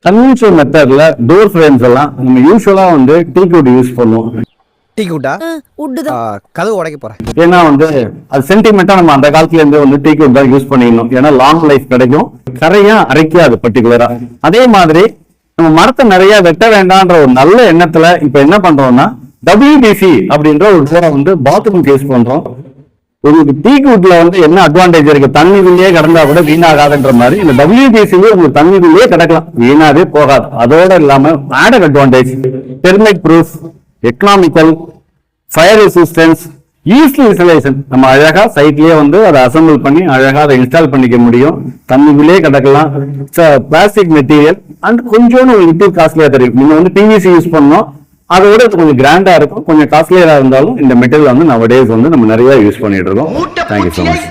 Conventional மெத்தட்ல door frames எல்லாம் நம்ம யூஸ்வலா வந்து டீக் வுட் யூஸ் பண்ணுவோம். டீக் வுட்டா? கதவு உடைக்க போறேன். ஏன்னா வந்து அது சென்டிமெண்டா நம்ம அந்த காலத்துல இருந்து வந்து டீக் வுட் தான் யூஸ் பண்ணிடணும். ஏன்னா லாங் லைஃப் கிடைக்கும், கரையா அரைக்காது பர்டிகுலரா. அதே மாதிரி நம்ம மரத்தை நிறைய வெட்ட வேண்டாம்ன்ற ஒரு நல்ல எண்ணத்துல இப்ப என்ன பண்றோம்னா WBC அப்படின்ற ஒரு டோரை வந்து பாத்ரூமுக்கு யூஸ் பண்றோம். உங்களுக்கு டீக் வுட்ல வந்து என்ன அட்வான்டேஜ் இருக்கு, தண்ணிக்குள்ளேயே கிடந்தா கூட வீணாகாதுன்ற மாதிரி இந்த WBCலயே உங்களுக்கு தண்ணிக்குள்ளேயே கிடக்கலாம், வீணாவே போகாது. அதோட இல்லாம added advantage termite proof, economical, fire resistance, easy installation. நம்ம அழகா சைட்லயே வந்து அதை அசம்பிள் பண்ணி அழகா அதை இன்ஸ்டால் பண்ணிக்க முடியும். தண்ணிக்குள்ளேயே கிடக்கலாம். பிளாஸ்டிக் மெட்டீரியல் அண்ட் கொஞ்சோன்னு லிட்டில் காஸ்ட்லியா தெரியும். நீங்க வந்து PVC யூஸ் பண்ணோம், அதோட கொஞ்சம் கிராண்டா இருக்கும், கொஞ்சம் காஸ்ட்லியா இருந்தாலும் இந்த மெட்டீரியல் வந்து நவடேஸ் வந்து நம்ம நிறைய யூஸ் பண்ணிட்டு இருக்கோம். Thank you so much.